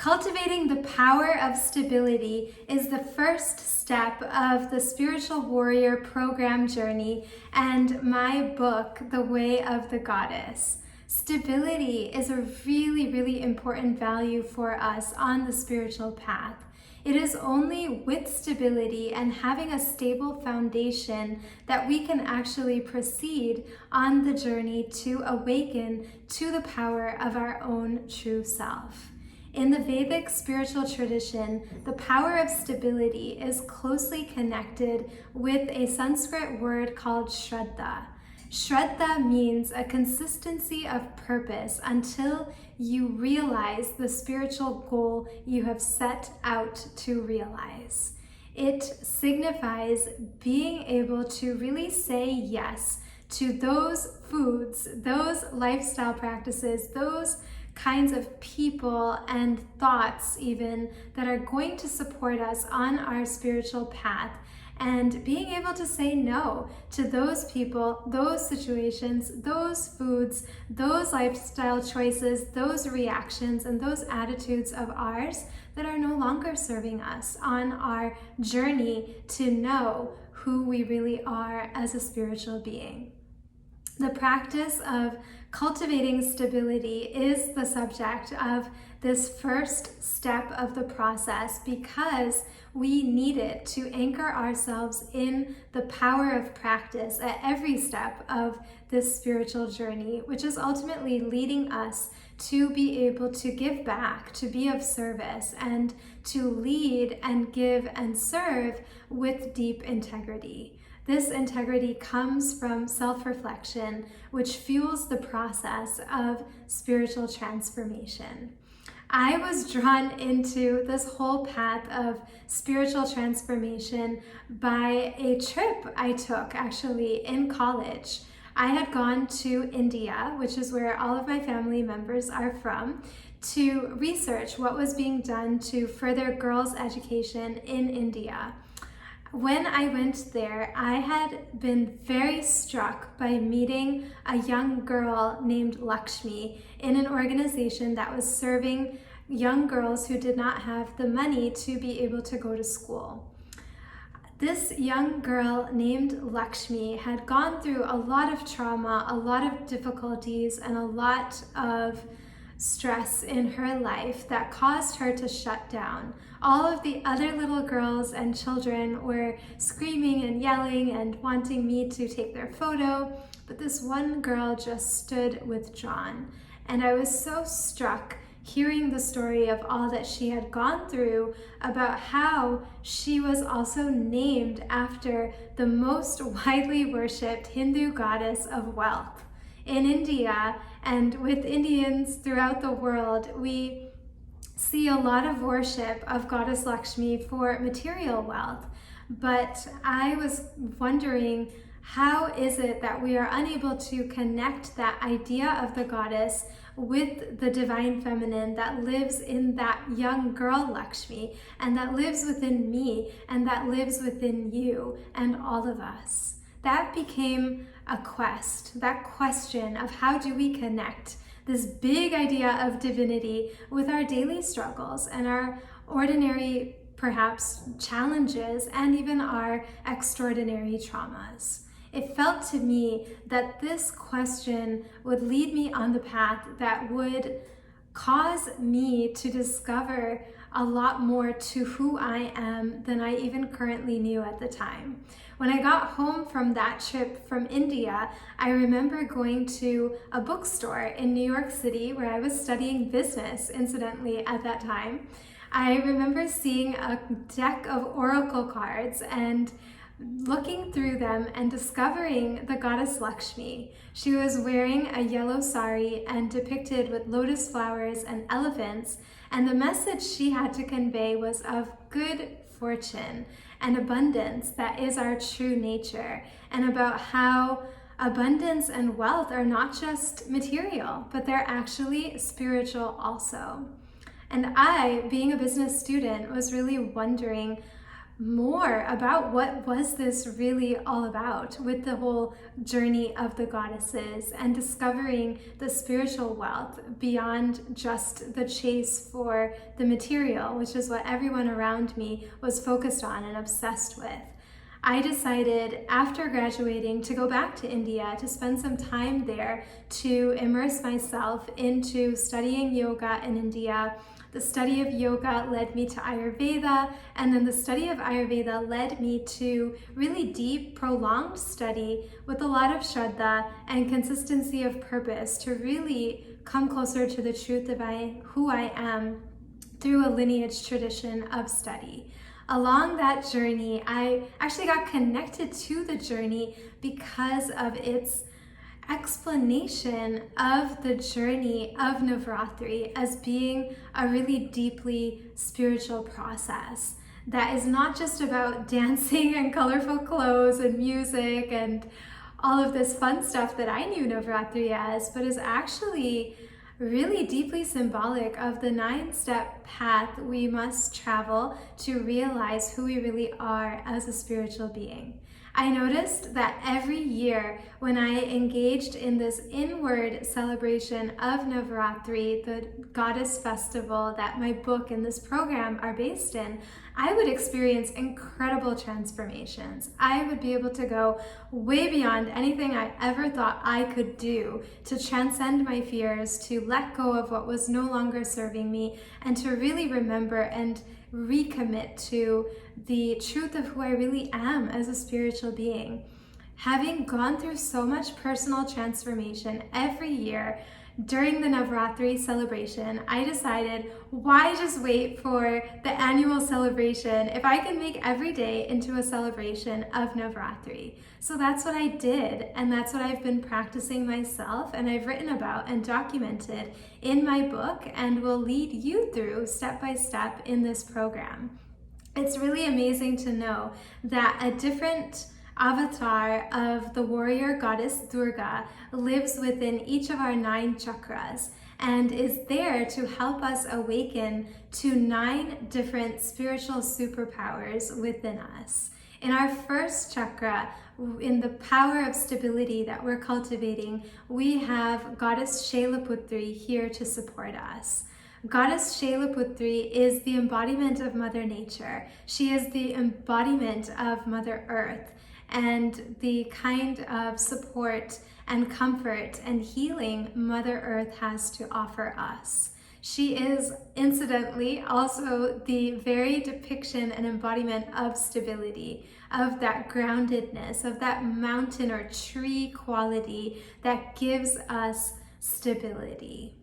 Cultivating the power of stability is the first step of the Spiritual Warrior program journey and my book, The Way of the Goddess. Stability is a really, really important value for us on the spiritual path. It is only with stability and having a stable foundation that we can actually proceed on the journey to awaken to the power of our own true self. In the Vedic spiritual tradition, the power of stability is closely connected with a Sanskrit word called Shraddha. Shraddha means a consistency of purpose until you realize the spiritual goal you have set out to realize. It signifies being able to really say yes to those foods, those lifestyle practices, those kinds of people and thoughts even that are going to support us on our spiritual path, and being able to say no to those people, those situations, those foods, those lifestyle choices, those reactions, and those attitudes of ours that are no longer serving us on our journey to know who we really are as a spiritual being. The practice of cultivating stability is the subject of this first step of the process because we need it to anchor ourselves in the power of practice at every step of this spiritual journey, which is ultimately leading us to be able to give back, to be of service, and to lead and give and serve with deep integrity. This integrity comes from self-reflection, which fuels the process of spiritual transformation. I was drawn into this whole path of spiritual transformation by a trip I took actually in college. I had gone to India, which is where all of my family members are from, to research what was being done to further girls' education in India. When I went there, I had been very struck by meeting a young girl named Lakshmi in an organization that was serving young girls who did not have the money to be able to go to school. This young girl named Lakshmi had gone through a lot of trauma, a lot of difficulties, and a lot of stress in her life that caused her to shut down. All of the other little girls and children were screaming and yelling and wanting me to take their photo, but this one girl just stood withdrawn. And I was so struck hearing the story of all that she had gone through, about how she was also named after the most widely worshipped Hindu goddess of wealth. In India and with Indians throughout the world, we see a lot of worship of Goddess Lakshmi for material wealth. But I was wondering, how is it that we are unable to connect that idea of the goddess with the divine feminine that lives in that young girl Lakshmi, and that lives within me, and that lives within you and all of us? That became a quest, that question of how do we connect this big idea of divinity with our daily struggles and our ordinary, perhaps, challenges and even our extraordinary traumas. It felt to me that this question would lead me on the path that would cause me to discover a lot more to who I am than I even currently knew at the time. When I got home from that trip from India, I remember going to a bookstore in New York City where I was studying business, incidentally, at that time. I remember seeing a deck of oracle cards and looking through them and discovering the goddess Lakshmi. She was wearing a yellow sari and depicted with lotus flowers and elephants, and the message she had to convey was of good fortune and abundance that is our true nature, and about how abundance and wealth are not just material, but they're actually spiritual also. And I, being a business student, was really wondering, more about what was this really all about with the whole journey of the goddesses and discovering the spiritual wealth beyond just the chase for the material, which is what everyone around me was focused on and obsessed with. I decided after graduating to go back to India to spend some time there to immerse myself into studying yoga in India. The study of yoga led me to Ayurveda, and then the study of Ayurveda led me to really deep, prolonged study with a lot of shraddha and consistency of purpose to really come closer to the truth of who I am through a lineage tradition of study. Along that journey, I actually got connected to the journey because of its explanation of the journey of Navratri as being a really deeply spiritual process that is not just about dancing and colorful clothes and music and all of this fun stuff that I knew Navratri as, but is actually really deeply symbolic of the 9-step path we must travel to realize who we really are as a spiritual being. I noticed that every year when I engaged in this inward celebration of Navratri, the goddess festival that my book and this program are based in, I would experience incredible transformations. I would be able to go way beyond anything I ever thought I could do to transcend my fears, to let go of what was no longer serving me, and to really remember and recommit to the truth of who I really am as a spiritual being. Having gone through so much personal transformation every year during the Navratri celebration, I decided, why just wait for the annual celebration if I can make every day into a celebration of Navratri? So that's what I did, and that's what I've been practicing myself, and I've written about and documented in my book, and will lead you through step by step in this program. It's really amazing to know that a different avatar of the warrior goddess Durga lives within each of our 9 chakras and is there to help us awaken to 9 different spiritual superpowers within us. In our first chakra, in the power of stability that we're cultivating, we have Goddess Shailaputri here to support us. Goddess Shailaputri is the embodiment of Mother Nature. She is the embodiment of Mother Earth and the kind of support and comfort and healing Mother Earth has to offer us. She is, incidentally, also the very depiction and embodiment of stability, of that groundedness, of that mountain or tree quality that gives us stability.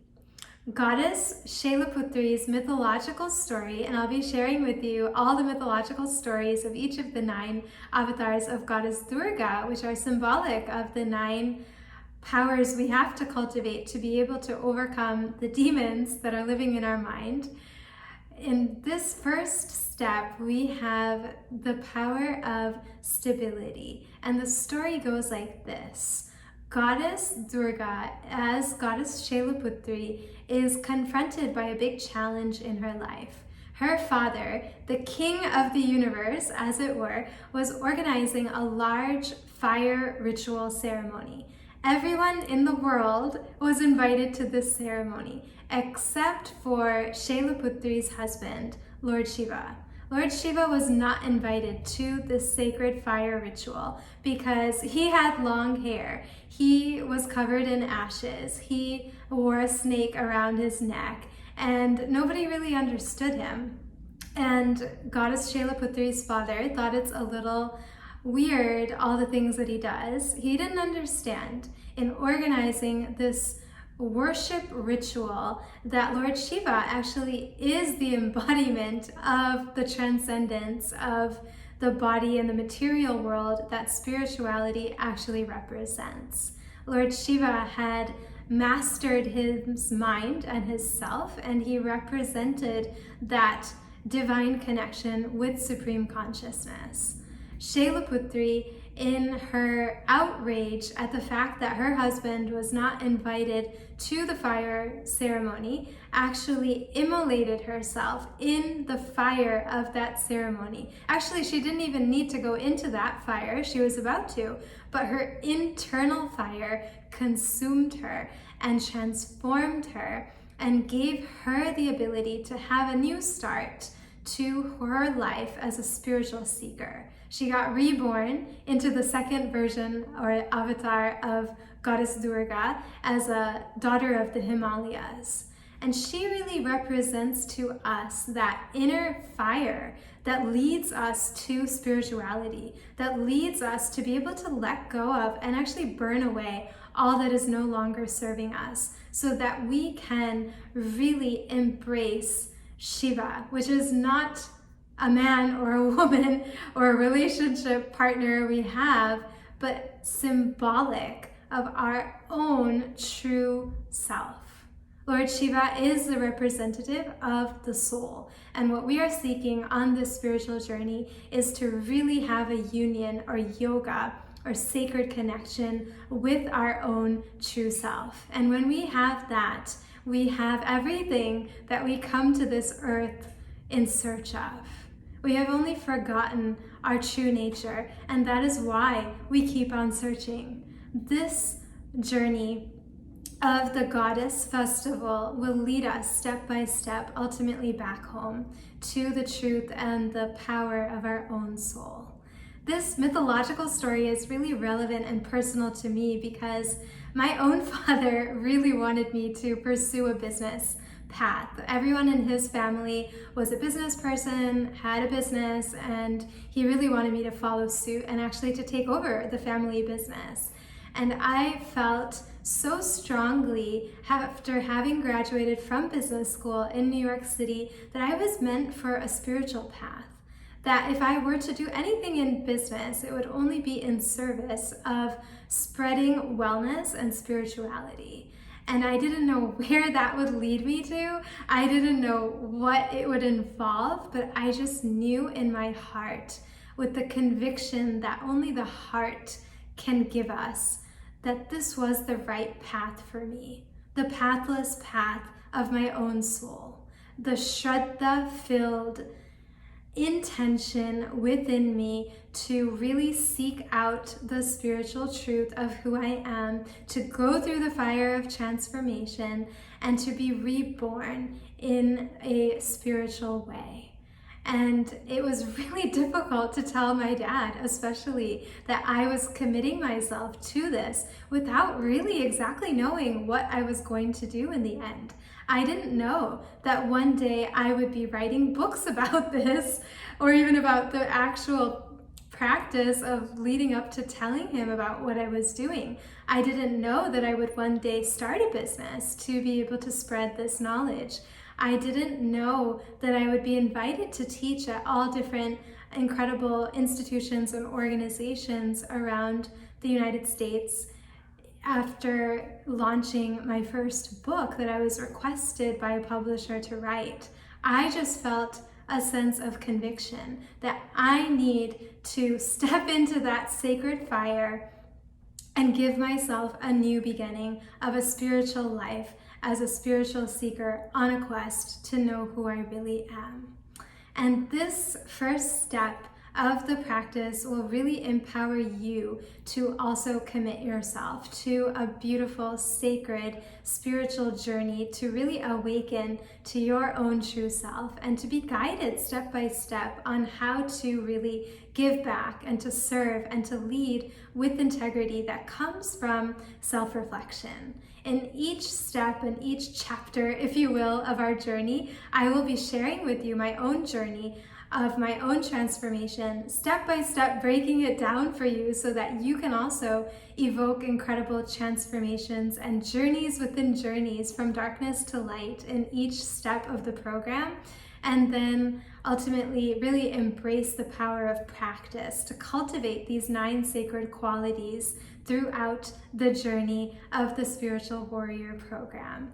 Goddess Shailaputri's mythological story, and I'll be sharing with you all the mythological stories of each of the 9 avatars of Goddess Durga, which are symbolic of the 9 powers we have to cultivate to be able to overcome the demons that are living in our mind. In this first step, we have the power of stability, and the story goes like this. Goddess Durga, as Goddess Shailaputri, is confronted by a big challenge in her life. Her father, the king of the universe, as it were, was organizing a large fire ritual ceremony. Everyone in the world was invited to this ceremony, except for Shailaputri's husband, Lord Shiva. Lord Shiva was not invited to this sacred fire ritual because he had long hair. He was covered in ashes. He wore a snake around his neck, and nobody really understood him. And Goddess Shailaputri's father thought it's a little weird, all the things that he does. He didn't understand in organizing this worship ritual that Lord Shiva actually is the embodiment of the transcendence of the body and the material world that spirituality actually represents. Lord Shiva had mastered his mind and his self, and he represented that divine connection with supreme consciousness. Shailaputri in her outrage at the fact that her husband was not invited to the fire ceremony, actually immolated herself in the fire of that ceremony. Actually, she didn't even need to go into that fire. She was about to, but her internal fire consumed her and transformed her and gave her the ability to have a new start to her life as a spiritual seeker. She got reborn into the second version or avatar of Goddess Durga as a daughter of the Himalayas. And she really represents to us that inner fire that leads us to spirituality, that leads us to be able to let go of and actually burn away all that is no longer serving us, so that we can really embrace Shiva, which is not a man or a woman or a relationship partner we have, but symbolic of our own true self. Lord Shiva is the representative of the soul, and what we are seeking on this spiritual journey is to really have a union or yoga or sacred connection with our own true self. And when we have that, we have everything that we come to this earth in search of. We have only forgotten our true nature, and that is why we keep on searching. This journey of the Goddess Festival will lead us step by step, ultimately back home to the truth and the power of our own soul. This mythological story is really relevant and personal to me because my own father really wanted me to pursue a business path. Everyone in his family was a business person, had a business, and he really wanted me to follow suit and actually to take over the family business. And I felt so strongly after having graduated from business school in New York City that I was meant for a spiritual path. That if I were to do anything in business, it would only be in service of spreading wellness and spirituality. And I didn't know where that would lead me to. I didn't know what it would involve, but I just knew in my heart, with the conviction that only the heart can give us, that this was the right path for me, the pathless path of my own soul, the Shraddha-filled intention within me to really seek out the spiritual truth of who I am, to go through the fire of transformation, and to be reborn in a spiritual way. And it was really difficult to tell my dad, especially, that I was committing myself to this without really exactly knowing what I was going to do in the end. I didn't know that one day I would be writing books about this, or even about the actual practice of leading up to telling him about what I was doing. I didn't know that I would one day start a business to be able to spread this knowledge. I didn't know that I would be invited to teach at all different incredible institutions and organizations around the United States after launching my first book that I was requested by a publisher to write. I just felt a sense of conviction that I need to step into that sacred fire and give myself a new beginning of a spiritual life as a spiritual seeker on a quest to know who I really am. And this first step of the practice will really empower you to also commit yourself to a beautiful, sacred, spiritual journey to really awaken to your own true self and to be guided step by step on how to really give back and to serve and to lead with integrity that comes from self-reflection. In each step and each chapter, if you will, of our journey, I will be sharing with you my own journey of my own transformation, step by step, breaking it down for you so that you can also evoke incredible transformations and journeys within journeys from darkness to light in each step of the program. And then ultimately really embrace the power of practice to cultivate these 9 sacred qualities throughout the journey of the Spiritual Warrior program.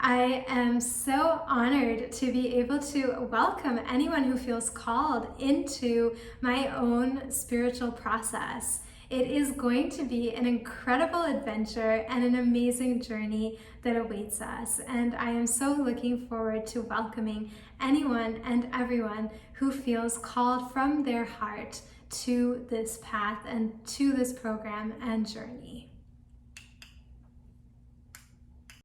I am so honored to be able to welcome anyone who feels called into my own spiritual process. It is going to be an incredible adventure and an amazing journey that awaits us. And I am so looking forward to welcoming anyone and everyone who feels called from their heart to this path and to this program and journey.